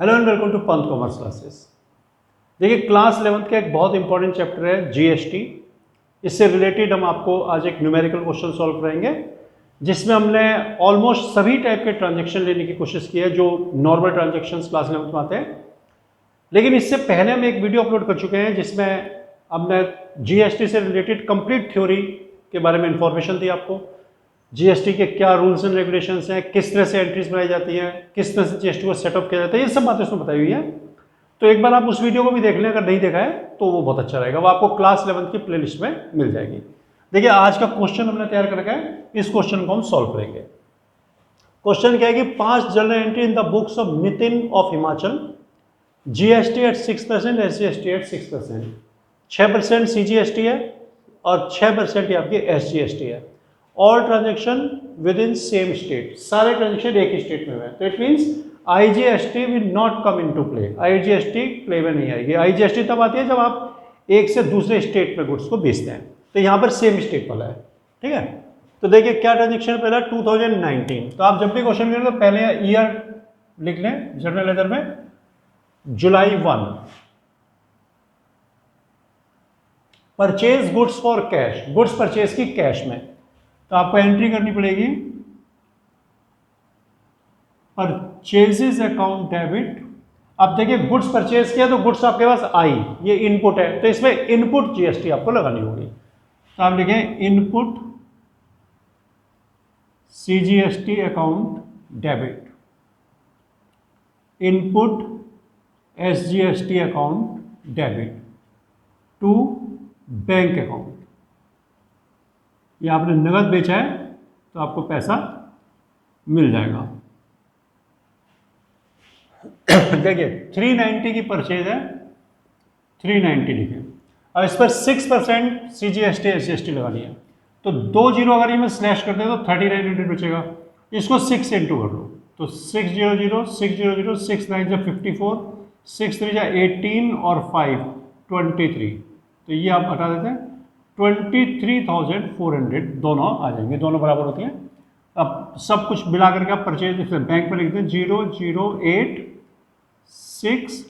Hello and welcome to Pant commerce classes. देखिए class 11th का एक बहुत इंपॉर्टेंट चैप्टर है जीएसटी। इससे रिलेटेड हम आपको आज एक न्यूमेरिकल क्वेश्चन सॉल्व करेंगे जिसमें हमने ऑलमोस्ट सभी टाइप के ट्रांजैक्शन लेने की कोशिश की है जो नॉर्मल ट्रांजैक्शंस क्लास 11th में आते हैं। लेकिन इससे पहले हम एक वीडियो अपलोड कर चुके हैं जिसमें हमने जीएसटी से रिलेटेड कंप्लीट थ्योरी के बारे में इंफॉर्मेशन दी आपको। जीएसटी के क्या रूल्स एंड रेगुलेशंस हैं, किस तरह से एंट्रीज बनाई जाती हैं, किस तरह से जीएसटी को सेटअप किया जाता है, ये सब बातें उसमें बताई हुई है। तो एक बार आप उस वीडियो को भी देख लें, अगर नहीं देखा है तो वो बहुत अच्छा रहेगा। वो आपको क्लास 11th की प्लेलिस्ट में मिल जाएगी। देखिए आज का क्वेश्चन हमने तैयार कर रखा है, इस क्वेश्चन को हम सॉल्व करेंगे। क्वेश्चन क्या है कि 5 general entry in the books of Nitin of Himachal, GST at 6%, SGST at 6%। 6% CGST है और 6% ही आपकी एसजीएसटी है। All transaction within same state, सारे ट्रांजेक्शन एक ही स्टेट में हुए हैं। तो it means IGST will not come into play, IGST play में नहीं आएगी। आईजीएसटी तब आती है जब आप एक से दूसरे स्टेट में गुड्स को बेचते हैं। तो यहाँ पर सेम स्टेट वाला है, ठीक है। तो देखिए क्या ट्रांजेक्शन पहला 2019। तो आप जब भी क्वेश्चन करें तो पहले ईयर लिख लें जनरल लेटर में, जुलाई 1। Purchase goods for cash, goods purchase की कैश में, तो आपको एंट्री करनी पड़ेगी परचेजेस अकाउंट डेबिट। अब देखिए गुड्स परचेज किया तो गुड्स आपके पास आई, ये इनपुट है, तो इसमें इनपुट जीएसटी आपको लगानी होगी। तो आप लिखें input CGST account debit, input SGST account debit to bank account. ये आपने नगद बेचा है तो आपको पैसा मिल जाएगा। देखिए 390 की परचेज है, 390 लिखे। अब इस पर 6% सीजीएसटी एसजीएसटी लगानी है। तो 2 जीरो अगर ये में स्लैश करते हैं तो 3900 बचेगा। इसको 6 से इंटू कर लो, तो 600 600 6 9 जा 54, 6 3 जा 18 और 5 23। तो ये आप हटा देते हैं, 23,400 दोनों आ जाएंगे, दोनों बराबर होती हैं। अब सब कुछ मिला करके आप परचेज बैंक पर लिखते हैं 008 6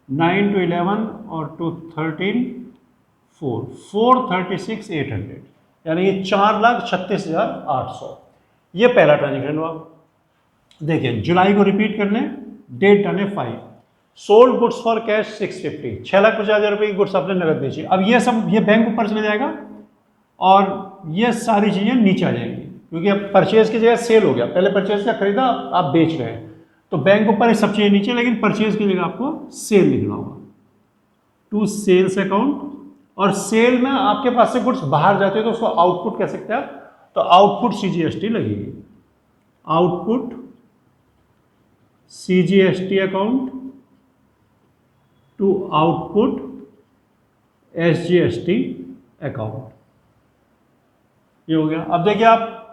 9 to 11 और टू 13 436 800, यानी ये 4,36,800। ये पहला ट्रांजेक्शन हुआ। देखिए जुलाई को रिपीट कर लें, डेट डन है 5। सोल्ड गुड्स फॉर कैश 650, 6,50,000 रुपये की गुड्स आपने नगद बेची। अब ये सब ये बैंक ऊपर चले जाएगा और ये सारी चीज़ें नीचे आ जाएंगी क्योंकि अब परचेज की जगह सेल हो गया। पहले परचेज का खरीदा, आप बेच रहे हैं, तो बैंक ऊपर सब चीज़ें नीचे, लेकिन परचेज की जगह आपको सेल लिखना होगा टू सेल्स अकाउंट। और सेल में आपके पास से गुड्स बाहर जाते हैं तो उसको आउटपुट कह सकते हैं आप। तो आउटपुट सीजीएसटी लगेगी, output CGST account to output SGST account. ये हो गया। अब देखिए आप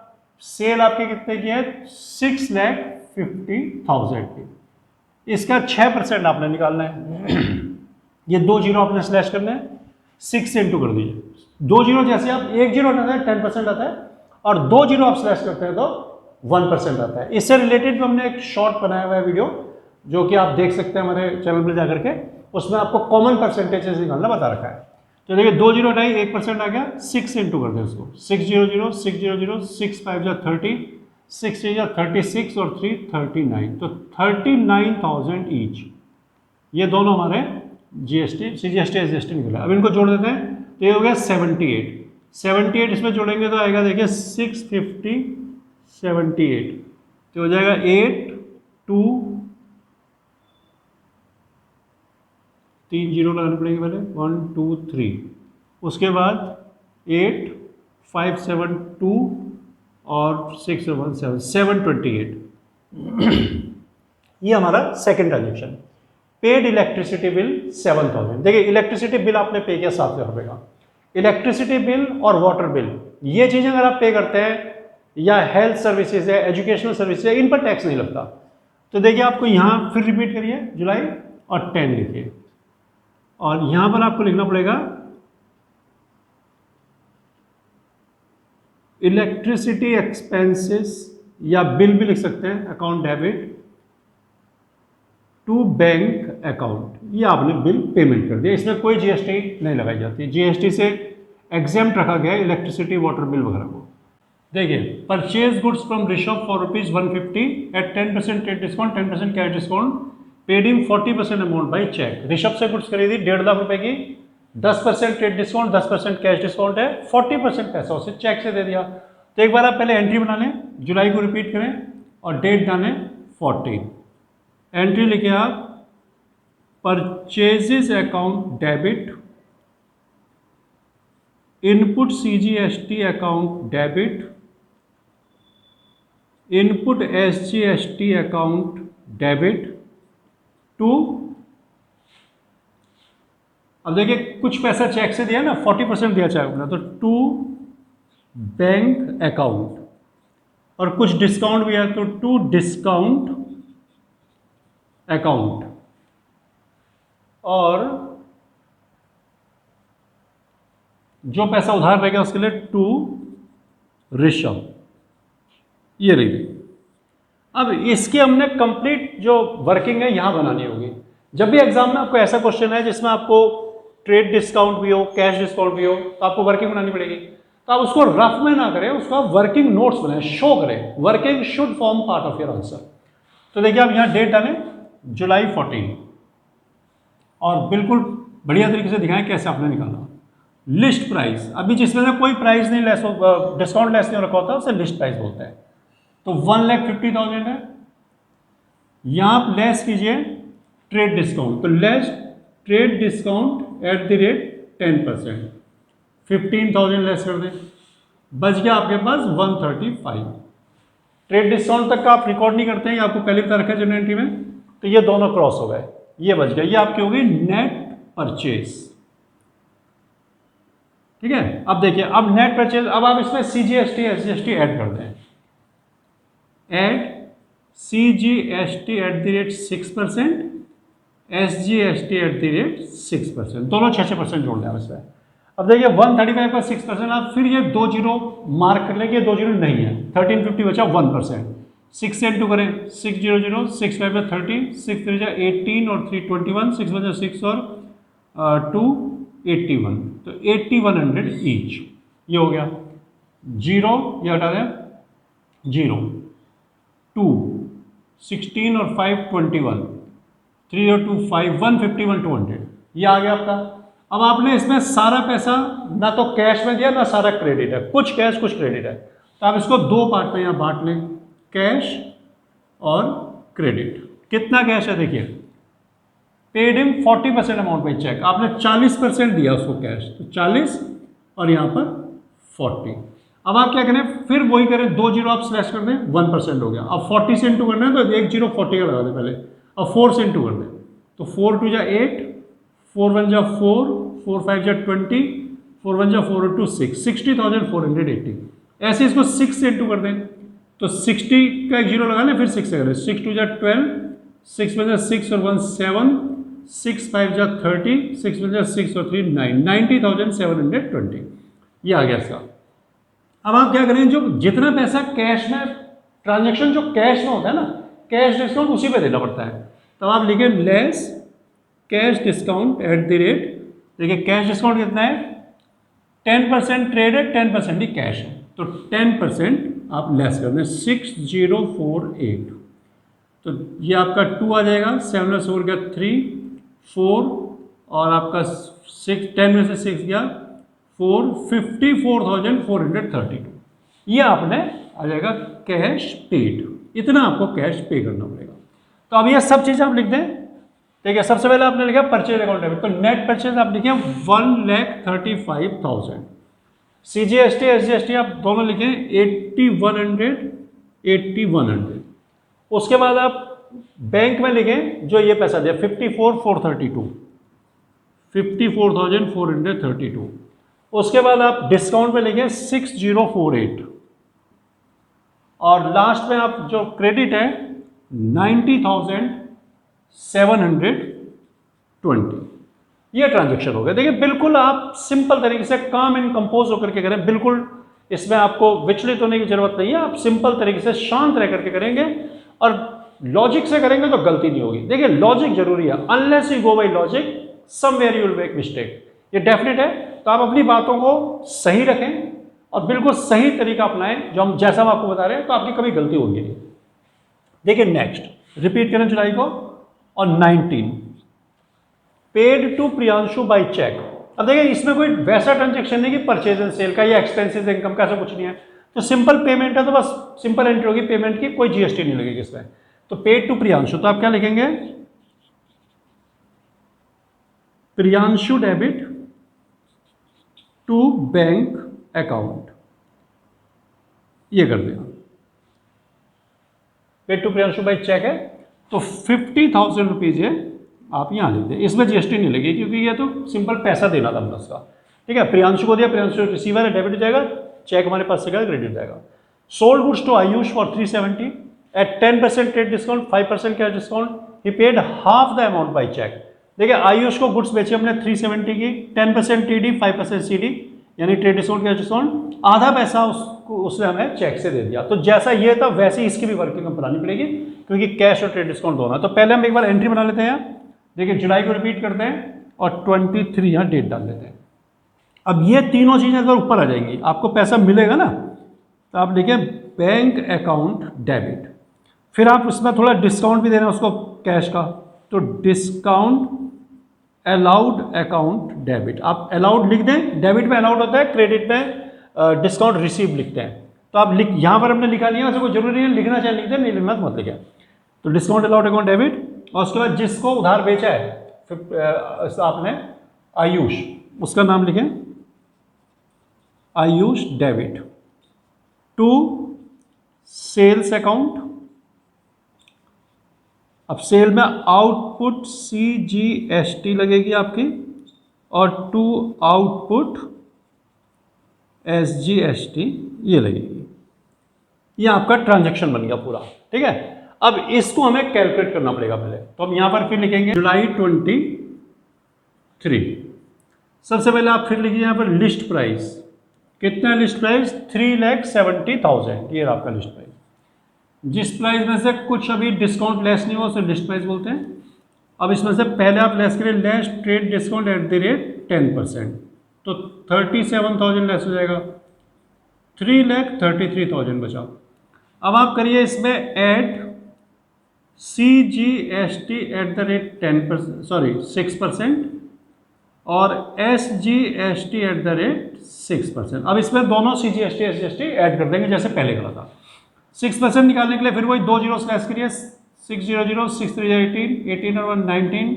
सेल आपके कितने की है, 6,50,000 की। इसका 6% आपने निकालना है। ये 2 जीरो आपने स्लैश करना है, 6 से इंटू कर दीजिए। 2 जीरो जैसे आप 1 जीरो हटाते हैं 10% आता है, और 2 जीरो आप स्लैश करते हैं तो 1% आता है। इससे रिलेटेड हमने एक शॉर्ट बनाया हुआ है वीडियो जो कि आप देख सकते हैं हमारे चैनल पर जाकर के। उसमें आपको कॉमन परसेंटेजेस निकालना बता रखा है। तो देखिए 2 जीरो हटाई, 1% आ गया, 6 से इंटू कर दें उसको, 600 600 6 5 जा 30, 6 3 जा 36 और 3 39, तो 39,000 ईच। ये दोनों हमारे जीएसटी सीजीएसटी एसजीएसटी निकला। अब इनको जोड़ देते हैं तो ये हो गया 78 इसमें जोड़ेंगे तो आएगा देखिए 650 78, तो हो जाएगा 8 2 3 जीरो लगाने पड़ेंगे पहले, 1 2 3, उसके बाद 8 5 7 2 और 6 1 7 728। ये हमारा second transaction. Paid electricity bill 7,000। देखिए इलेक्ट्रिसिटी बिल आपने पे किया 7,000 रुपये का। इलेक्ट्रिसिटी बिल और वाटर बिल, ये चीज़ें अगर आप पे करते हैं, या हेल्थ सर्विसेज है, एजुकेशनल सर्विसेज है, इन पर टैक्स नहीं लगता। तो देखिए आपको यहाँ फिर रिपीट करिए, जुलाई और 10 लिखिए, और यहां पर आपको लिखना पड़ेगा इलेक्ट्रिसिटी एक्सपेंसेस, या बिल भी लिख सकते हैं, account debit to bank account, ये आपने बिल पेमेंट कर दिया, इसमें कोई जीएसटी नहीं लगाई जाती, जीएसटी से एग्जेम्प्ट रखा गया इलेक्ट्रिसिटी वाटर बिल वगैरह को। देखिए, purchase goods from Rishabh for ₹150 at 10% trade discount, 10% cash discount, paid in 40% amount by cheque. Rishabh से गुड्स खरीदी 1.5 लाख रुपए की, 10% ट्रेड डिस्काउंट, 10% कैश डिस्काउंट है, 40% पैसा उसे चेक से दे दिया। तो एक बार आप पहले एंट्री बना लें, जुलाई को रिपीट करें और डेट डालें 14। एंट्री लिखे आप purchases account debit, input CGST account debit, input SGST account debit to, अब देखिए कुछ पैसा चेक से दिया ना, 40% दिया चेक अपना, तो टू बैंक अकाउंट, और कुछ डिस्काउंट भी है तो टू डिस्काउंट अकाउंट, और जो पैसा उधार रहेगा उसके लिए टू ऋषभ, ये रही। अब इसकी हमने कंप्लीट जो वर्किंग है यहां बनानी होगी। जब भी एग्जाम में आपको ऐसा क्वेश्चन है जिसमें आपको ट्रेड डिस्काउंट भी हो, कैश डिस्काउंट भी हो, तो आपको वर्किंग बनानी पड़ेगी। तो आप उसको रफ में ना करें, उसका वर्किंग नोट्स बनाएं, शो करें, working should form part of your answer. तो देखिए आप यहाँ डेट डालें जुलाई 14, और बिल्कुल बढ़िया तरीके से दिखाएं कैसे आपने निकाला। लिस्ट प्राइस, अभी जिसमें से कोई प्राइस नहीं लेस, डिस्काउंट लेस नहीं रखा होता उसे लिस्ट प्राइस बोलते हैं। तो 1,50,000 है, यहां आप लेस कीजिए ट्रेड डिस्काउंट, तो less trade discount at the rate 10%, 15,000 less कर दें, बच गया आपके पास 135। ट्रेड डिस्काउंट तक का आप रिकॉर्ड नहीं करते हैं, आपको पहले बता रखा है जनरल एंट्री में, तो ये दोनों क्रॉस हो गए, ये बच गया, ये आपकी होगी नेट परचेज। ठीक है, अब देखिए, अब नेट परचेज, अब आप इसमें CGST SGST ऐड कर दें, add CGST at the rate 6%, SGST at the rate 6%, दोनों 6% जोड़ दें इसमें। अब देखिए 135 का 6%, आप फिर ये 2 जीरो मार्क कर लेंगे, 2 जीरो नहीं है, 1350 बचा 1%, 6 से इंटू करें, 600, 6 5 30, 6 3 18 और 3 21, 6 बचा 6 और 2 81, तो 8100 ईच, ये हो गया। जीरो ये हटा दें, 0 2 16 और 5 21, 3 और 2 5, 151 200, ये आ गया आपका। अब आपने इसमें सारा पैसा ना तो कैश में दिया ना सारा क्रेडिट है, कुछ कैश कुछ क्रेडिट है, तो आप इसको दो पार्ट में यहाँ बांट लें, कैश और क्रेडिट। कितना कैश है देखिए, paid in 40% amount by cheque, आपने 40% दिया उसको कैश, तो 40 और यहाँ पर 40। अब आप क्या करें, फिर वही करें, 2 जीरो आप स्लैश कर दें, 1% हो गया। अब 40 से इंटू करना है तो 1 जीरो 40 का लगा दें पहले, अब 4 से इंटू कर दें, तो 4 2 8, 4 1 4, 4 5 20, 4 1 4 2 6, 60,480। ऐसे इसको 6 से इंटू कर दें, तो 60 का एक जीरो लगा लें, फिर 6 से करें, 6 2 12, 6 1 6 और 1 7, 6 5 30, 6 1 6 और 3 9, 90,720, ये आ गया इसका। अब आप क्या करें, जो जितना पैसा कैश में, ट्रांजैक्शन जो कैश में होता है ना, कैश डिस्काउंट उसी पे देना पड़ता है, तो आप लिखें less cash discount at the rate, देखिए कैश डिस्काउंट कितना है, 10% ट्रेड है, 10% ही कैश है, तो 10% आप लेस कर दें, 6048, तो ये आपका 2 आ जाएगा, 7 4 गया 3 4, और आपका 6 10 में से 6 गया 4, 54,432, ये आपने आ जाएगा कैश पेड, इतना आपको कैश पे करना पड़ेगा। तो अब ये सब चीज़ आप लिख दें। ठीक है, सबसे पहले आपने लिखा परचेज अकाउंट डेबिट, तो नेट परचेज आप लिखे 1,35,000, CGST SGST आप दोनों लिखें 8100, उसके बाद आप बैंक में लिखें जो ये पैसा दिया 54,432, 54,432, उसके बाद आप डिस्काउंट में लिखें 6048, और लास्ट में आप जो क्रेडिट है 90,720, ये ट्रांजैक्शन हो गया। देखिए बिल्कुल आप सिंपल तरीके से काम एंड कंपोज होकर के करें, बिल्कुल इसमें आपको विचलित होने की जरूरत नहीं है, आप सिंपल तरीके से शांत रह करके करेंगे और लॉजिक से करेंगे तो गलती नहीं होगी। देखिए लॉजिक जरूरी है, unless you go by logic somewhere you will make mistake, ये डेफिनेट है। तो आप अपनी बातों को सही रखें और बिल्कुल सही तरीका अपनाएं, जो हम जैसा हम आपको बता रहे हैं, तो आपकी कभी गलती होगी नहीं। देखिए नेक्स्ट रिपीट करें जुलाई को, और 19 paid to Priyanshu by cheque. अब देखिए इसमें कोई वैसा ट्रांजेक्शन नहीं कि परचेज एंड सेल का या एक्सपेंसेस इनकम का, ऐसा कुछ नहीं है। तो सिंपल पेमेंट है, तो बस सिंपल एंट्री होगी पेमेंट की, कोई जीएसटी नहीं लगेगी इसमें। तो पेड टू प्रियांशु, तो आप क्या लिखेंगे, Priyanshu debit to bank account, ये कर देगा। Paid to Priyanshu by cheque है, तो 50,000 रुपीज है, आप यहां लिख दें। इसमें जीएसटी नहीं लगेगी क्योंकि ये तो सिंपल पैसा देना था हमने उसका, ठीक है। प्रियांशु को दिया, प्रियांशु रिसीवर है, डेबिट हो जाएगा, चेक हमारे पास से गया, क्रेडिट हो जाएगा। Sold goods to Ayush for 370 at 10% trade discount, 5% cash discount, he paid half the amount by cheque. देखिए आयुष को गुड्स बेची हमने 370 की, 10% टीडी, 5% सीडी, यानी ट्रेड डिस्काउंट कैश डिस्काउंट, आधा पैसा उसको उसने हमें चेक से दे दिया। तो जैसा ये था वैसे ही इसकी भी वर्किंग हम बनानी पड़ेगी, क्योंकि कैश और ट्रेड डिस्काउंट दोनों है। तो पहले हम एक बार एंट्री बना लेते हैं, देखिए जुलाई को रिपीट करते हैं और 23 यहाँ डेट डाल देते हैं। अब ये तीनों चीज़ें अगर ऊपर आ जाएंगी, आपको पैसा मिलेगा ना, तो आप देखिए बैंक अकाउंट डेबिट, फिर आप उसमें थोड़ा डिस्काउंट भी देना उसको कैश का, तो डिस्काउंट अलाउड अकाउंट डेबिट, आप अलाउड लिख दें, डेबिट में अलाउड होता है, क्रेडिट में डिस्काउंट रिसीव लिखते हैं। तो आप लिख, यहाँ पर हमने लिखा नहीं है, वैसे कोई जरूरी नहीं है, लिखना चाहे लिख दें, नहीं लिखना तो मत लिखें। तो डिस्काउंट अलाउड अकाउंट डेबिट, और उसके बाद जिसको उधार बेचा है फिर आपने आयुष, उसका नाम लिखें Ayush debit to sales account. अब सेल में आउटपुट CGST लगेगी आपकी, और टू आउटपुट SGST ये लगेगी। ये आपका ट्रांजैक्शन बन गया पूरा, ठीक है। अब इसको हमें कैलकुलेट करना पड़ेगा पहले, तो हम यहां पर फिर लिखेंगे जुलाई 23। सबसे पहले आप फिर लिखिए यहां पर लिस्ट प्राइस, कितना लिस्ट प्राइस, 3,70,000, ये आपका लिस्ट प्राइस। जिस प्राइस में से कुछ अभी डिस्काउंट लेस नहीं हुआ उसे लिस्ट प्राइस बोलते हैं। अब इसमें से पहले आप लेस करिए, less trade discount at the rate 10%, तो 37,000 लेस हो जाएगा, 3,33,000 बचा। अब आप करिए इसमें add CGST at the rate 10%, sorry 6%, और SGST एट द रेट 6%। अब इसमें दोनों CGST SGST ऐड कर देंगे जैसे पहले करा था। 6% निकालने के लिए फिर वही 2 जीरो स्लैश करिए, 600, 6 3 18, 18 और 1 19,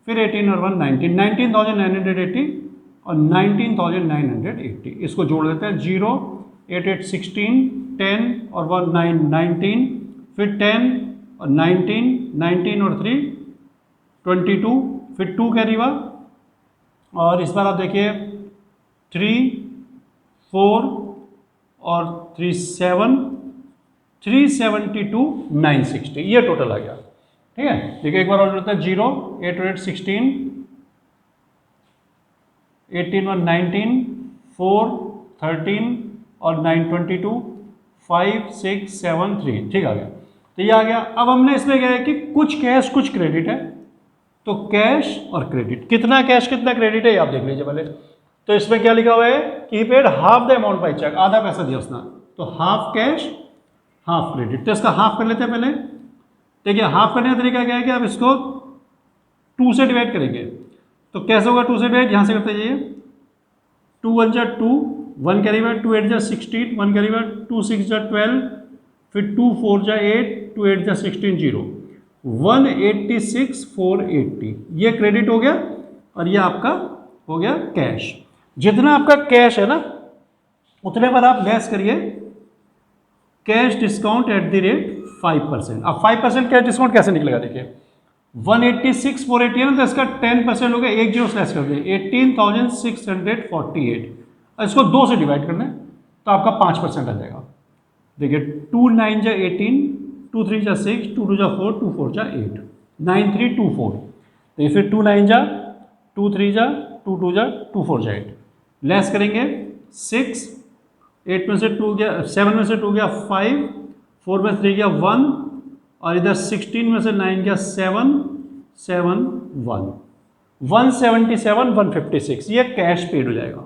फिर 18 और 1 19, 19,980 और 19,980, इसको जोड़ देते हैं। 0 8 8 16, 10 और 1 9 19, फिर 10 और 19, 19 और 3 22, फिर 2 कैरी हुआ, और इस बार आप देखिए 3 4 और 3 7, 372,960, ये टोटल आ गया, ठीक है। देखिए एक बार और होता है, 0 8 8 16, 18 1 19, 4 13 और 9 22, 5 6 7 3, ठीक आ गया। तो ये आ गया। अब हमने इसमें क्या है कि कुछ कैश कुछ क्रेडिट है, तो कैश और क्रेडिट, कितना कैश कितना क्रेडिट है आप देख लीजिए पहले। तो इसमें क्या लिखा हुआ है कि he paid half the amount by cheque, आधा पैसा दिया उसने, तो हाफ कैश हाफ क्रेडिट। तो इसका हाफ कर लेते हैं पहले। देखिए हाफ करने का तरीका क्या है कि आप इसको 2 से डिवाइड करेंगे, तो कैसे होगा 2 से डिवाइड, यहाँ से करते जाइए, 2 1 जा 2, 1 कैरी बार, 2 8 जा 16, 1 कैरी बार, 2 6 जा 12, फिर 2 4 जा 8, 2 8 जा 16, 0, 186,480, ये क्रेडिट हो गया, और ये आपका हो गया कैश। जितना आपका कैश है ना उतने पर आप लेस करिए cash discount at the rate 5%। अब 5% कैश डिस्काउंट कैसे निकलेगा, देखिए 186,480 है ना, तो इसका 10% हो गया, एक जीरो लेस कर दिए, 18,648। इसको 2 से डिवाइड करना है तो आपका 5% आ जाएगा। देखिए 2 9 जा 18, 2 3 जा 6, 2 2 जा 4, 2 4 जा 8, 9 3 2 4, तो फिर 2 9 जा 2 3 जा 2 2 जा 2 4 जा 8, लेस करेंगे 6, 8 में से 2 गया, 7 में से 2 गया 5, 4 में से 3 गया 1, और इधर 16 में से 9 गया 7 7 1 177 156, ये कैश पेड हो जाएगा,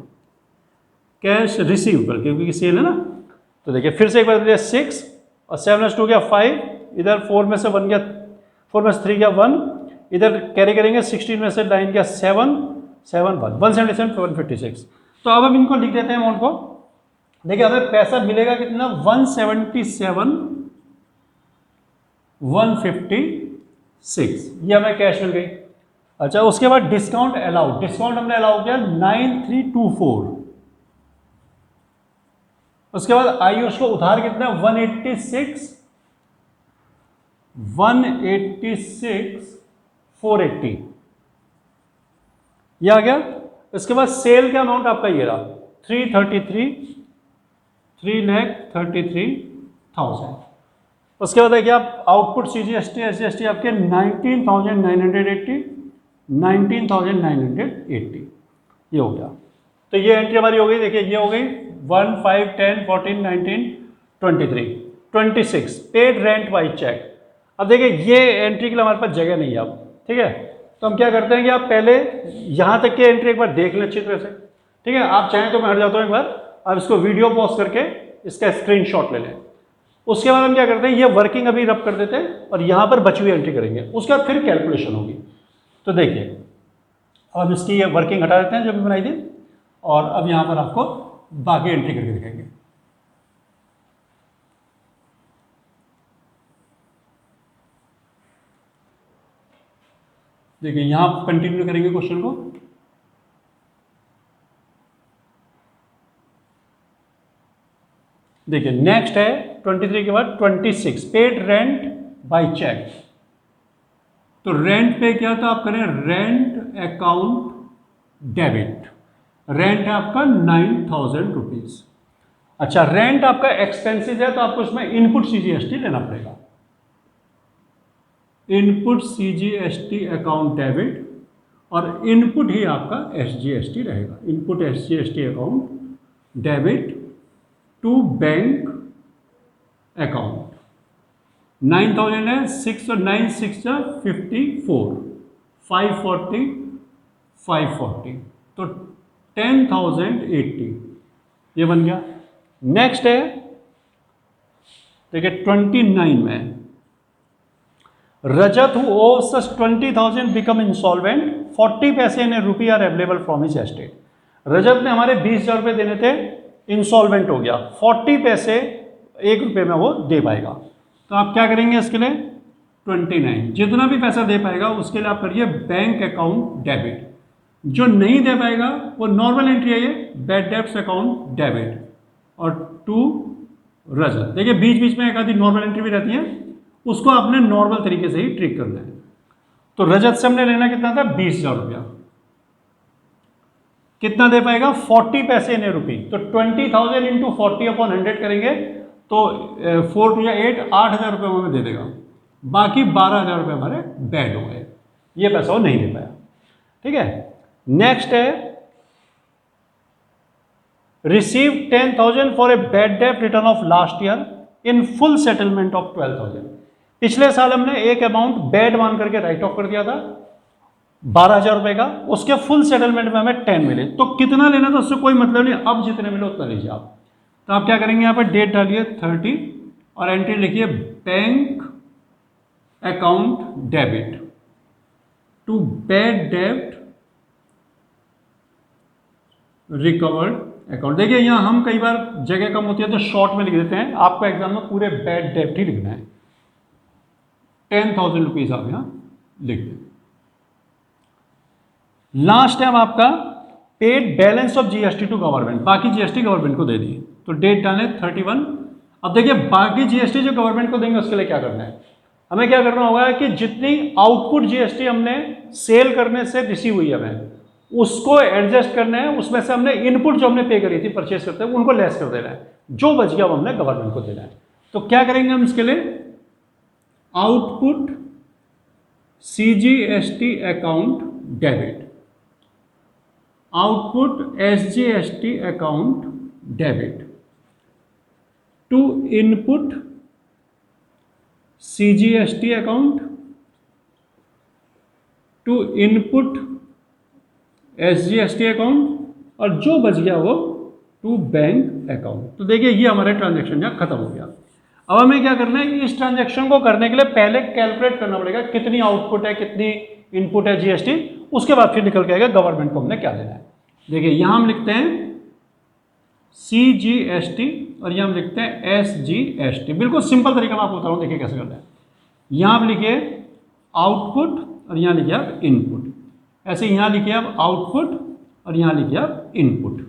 कैश रिसीवेबल, क्योंकि सेल है ना। तो देखिए फिर से एक बार 6 और 7 2 गया 5, इधर 4 में से 1 गया, 4 में से 3 गया 1, इधर कैरी करेंगे 16 में से 9 गया 7 7 1 177 156। तो अब हम इनको लिख देते हैं अमाउंट को। देखिए हमें पैसा मिलेगा कितना, 177 156, ये हमें कैश मिल गई। अच्छा उसके बाद डिस्काउंट अलाउड, डिस्काउंट हमने अलाउ किया 9324। उसके बाद आयुष को उधार कितना, 186 480, ये आ गया। इसके बाद सेल का अमाउंट आपका ये रहा 333,000। उसके बाद देखिए आप आउटपुट CGST SGST आपके 19,980 19,980, ये हो गया। तो ये एंट्री हमारी हो गई। देखिए ये हो गई 1 5 10 14 19 23 26 पेड रेंट बाई चेक। अब देखिए ये एंट्री के लिए हमारे पास जगह नहीं है अब, ठीक है। तो हम क्या करते हैं कि आप पहले यहाँ तक की एंट्री एक बार देख लें अच्छी तरह से, ठीक है। आप चाहें तो मैं हट जाता हूँ एक बार, आप इसको वीडियो पॉज करके इसका स्क्रीनशॉट ले लें। उसके बाद हम क्या करते हैं, ये वर्किंग अभी रब कर देते हैं और यहाँ पर बची हुई एंट्री करेंगे, उसके बाद फिर कैलकुलेशन होगी। तो देखिए अब इसकी ये वर्किंग हटा देते हैं जो भी बनाई थी, और अब यहाँ पर आपको बाकी एंट्री करके दिखाएंगे। देखिए यहाँ कंटिन्यू करेंगे क्वेश्चन को। देखिए नेक्स्ट है 23 के बाद 26 पेड रेंट बाय चेक। तो रेंट पे क्या था, आप करें रेंट अकाउंट डेबिट। रेंट है आपका 9,000 रुपीज। अच्छा रेंट आपका एक्सपेंसिव है तो आपको इसमें इनपुट CGST लेना पड़ेगा, इनपुट CGST अकाउंट डेबिट, और इनपुट ही आपका SGST रहेगा। Input SGST account debit to bank account. 9,000 है, 6 और 9 6 54, 540 540, तो 10,080 ये बन गया। नेक्स्ट है देखिए 29 में Rajat who owes us 20,000 become insolvent, 40 पैसे in rupee are available from his estate. Rajat ने हमारे 20,000 रुपये देने थे, इंसॉल्वेंट हो गया, 40 पैसे 1 रुपये में वो दे पाएगा। तो आप क्या करेंगे इसके लिए, 29 जितना भी पैसा दे पाएगा उसके लिए आप करिए बैंक अकाउंट डेबिट। जो नहीं दे पाएगा वो नॉर्मल एंट्री है, ये बैड डेब्ट्स अकाउंट डेबिट, और टू रजत। देखिए बीच बीच में एक आधी नॉर्मल एंट्री भी रहती है, उसको आपने नॉर्मल तरीके से ही ट्रीट करना है। तो रजत से हमने लेना कितना था, 20,000 रुपया। कितना दे पाएगा, 40 पैसे इन रुपी। तो 20,000 इंटू 40/100 करेंगे तो 4 2 8 8,000 रुपये हमें दे देगा। बाकी 12,000 रुपये हमारे बैड हो गए, ये पैसा वो नहीं दे पाया, ठीक है। नेक्स्ट है receive 10,000 for a bad debt return of last year in full settlement of 12,000। पिछले साल हमने एक अमाउंट बैड मान करके राइट ऑफ कर दिया था 12,000 रुपए का, उसके फुल सेटलमेंट में हमें 10 मिले। तो कितना लेना था उससे कोई मतलब नहीं, अब जितने मिले उतना लीजिए आप। तो आप क्या करेंगे, यहाँ पर डेट डालिए 30 और एंट्री लिखिए bank account debit to bad डेब्ट रिकवर्ड अकाउंट। देखिए यहाँ हम कई बार जगह कम होती है तो शॉर्ट में लिख देते हैं, आपको एग्जाम में पूरे बैड डेब्ट ही लिखना है। 10,000 रुपीज आप यहाँ लिख दें। लास्ट टाइम आपका paid balance of GST to government, बाकी GST गवर्नमेंट को दे दिए, तो डेट डालें 31। अब देखिए बाकी GST जो गवर्नमेंट को देंगे उसके लिए क्या करना है, हमें क्या करना होगा कि जितनी आउटपुट GST हमने सेल करने से रिसीव हुई है हमें उसको एडजस्ट करना है, उसमें से हमने इनपुट जो हमने पे करी थी परचेस करते हैं उनको लेस कर देना है, जो बच गया वो हमने गवर्नमेंट को देना है। तो क्या करेंगे हम इसके लिए, output CGST account debit, output SGST account debit to input CGST account to input SGST account, और जो बच गया वो टू बैंक अकाउंट। तो देखिए ये हमारे ट्रांजैक्शन यहाँ खत्म हो गया। अब हमें क्या करना है, इस ट्रांजैक्शन को करने के लिए पहले कैलकुलेट करना पड़ेगा कितनी आउटपुट है, कितनी इनपुट है GST, उसके बाद फिर निकल के आएगा गवर्नमेंट को हमने क्या देना है। देखिए यहाँ हम लिखते हैं CGST और यहाँ हम लिखते हैं SGST। बिल्कुल सिंपल तरीका मैं आपको बता रहा हूँ, देखिए कैसे करना है। यहाँ आप लिखिए आउटपुट और यहाँ लिखिए आप इनपुट, ऐसे यहाँ लिखिए आप आउटपुट और यहाँ लिखिए आप इनपुट।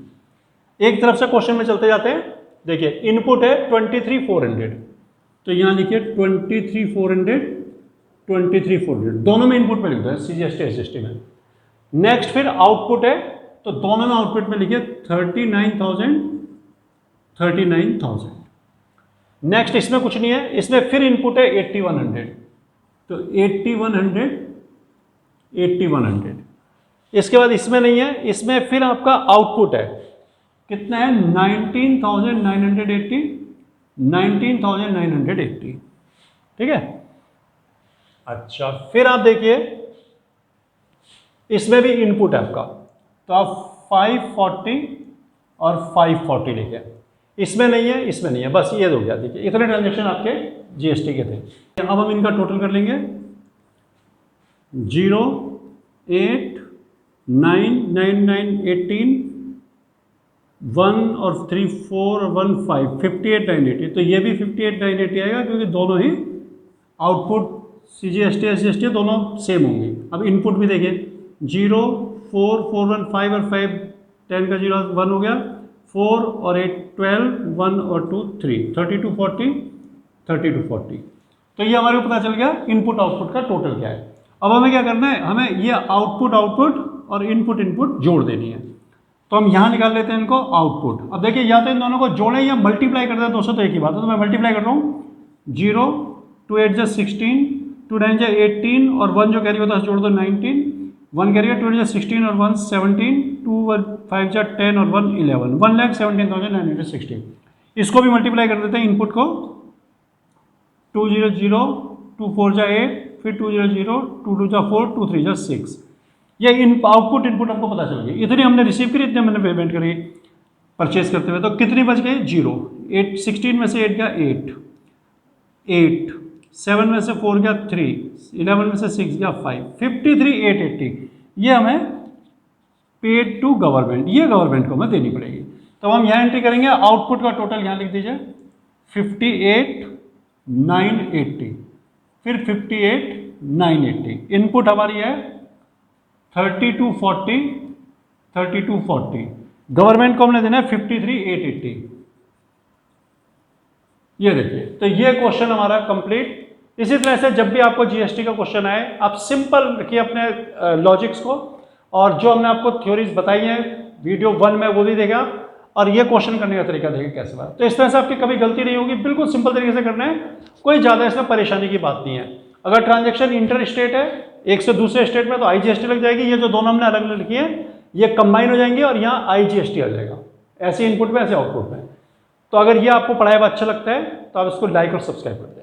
एक तरफ से क्वेश्चन में चलते जाते हैं। देखिए इनपुट है 23,400, तो यहाँ लिखिए 23,400, 23,400, दोनों में इनपुट में लिख दो CGST SGST में। नेक्स्ट फिर आउटपुट है, तो दोनों में आउटपुट में लिखिए 39,000, 39,000। नेक्स्ट इसमें कुछ नहीं है, इसमें फिर इनपुट है 8,100, तो 8,100, 8,100। इसके बाद इसमें नहीं है, इसमें फिर आपका आउटपुट है कितना है 19,980, 19,980, ठीक है। अच्छा फिर आप देखिए इसमें भी इनपुट है आपका, तो आप 540 और 540 लिखे। इसमें नहीं है, इसमें नहीं है, बस ये हो गया। देखिए इतने ट्रांजेक्शन आपके GST के थे। अब हम इनका टोटल कर लेंगे 0, 8, 9, 9, 9, 18, 1 और 3, 4 और 1, 5, 58,980। तो ये भी 58,980 आएगा क्योंकि दोनों ही आउटपुट CGST SGST दोनों सेम होंगे। अब इनपुट भी देखिए 0, 4, 4, 1, 5 और 5, 10 का 0 1 हो गया, 4 और 8 12, 1 और 2 3, 3240, 3240। तो ये हमारे को पता चल गया इनपुट आउटपुट का टोटल क्या है। अब हमें क्या करना है, हमें ये आउटपुट आउटपुट और इनपुट इनपुट जोड़ देनी है। तो हम यहाँ निकाल लेते हैं इनको आउटपुट। अब देखिए या तो इन दोनों को जोड़ें या मल्टीप्लाई कर दें, दोस्तों तो एक ही बात है। तो मैं मल्टीप्लाई कर रहा हूँ, 0, 2 8 16, 2 9 18 और 1 जो कैरी होता है जोड़ दो 19, 1 कैरी 2 16 और 1 17, 2 5 10 और 1 11, 1,17,960। इसको भी मल्टीप्लाई कर देते हैं इनपुट को, 2 0 0, 2 4 8, फिर 2 0 0, 2 2 4, 2 3 6। ये इन आउटपुट इनपुट हमको पता चल गई। इतनी हमने रिसीव करी, इतने हमने पेमेंट करी परचेज करते हुए। तो कितनी बच गई 0, 8 16 में से 8 गया 8, 8 7 में से 4 गया 3, 11 में से 6 गया 5, 53,880। ये हमें पेड टू गवर्नमेंट, ये गवर्नमेंट को हमें देनी पड़ेगी। तो हम यहाँ एंट्री करेंगे, आउटपुट का टोटल यहाँ लिख दीजिए 58,980, फिर 58,980। इनपुट हमारी है 3240, 3240। गवर्नमेंट को हमने देना है 53,880। ये देखिए, तो ये क्वेश्चन हमारा कंप्लीट। इसी तरह से जब भी आपको GST का क्वेश्चन आए, आप सिंपल रखिए अपने लॉजिक्स को, और जो हमने आपको थ्योरीज बताई हैं वीडियो 1 में वो भी देगा, और ये क्वेश्चन करने का तरीका देखिए कैसे बात। तो इस तरह से आपकी कभी गलती नहीं होगी, बिल्कुल सिंपल तरीके से करना है, कोई ज़्यादा इसमें परेशानी की बात नहीं है। अगर ट्रांजेक्शन इंटर स्टेट है एक से दूसरे स्टेट में, तो IGST लग जाएगी। ये जो दोनों हमने अलग अलग लिखी है ये कंबाइन हो जाएंगे और यहाँ IGST आ जाएगा, ऐसे इनपुट में ऐसे आउटपुट में। तो अगर ये आपको पढ़ाया हुआ अच्छा लगता है तो आप इसको लाइक और सब्सक्राइब कर दें।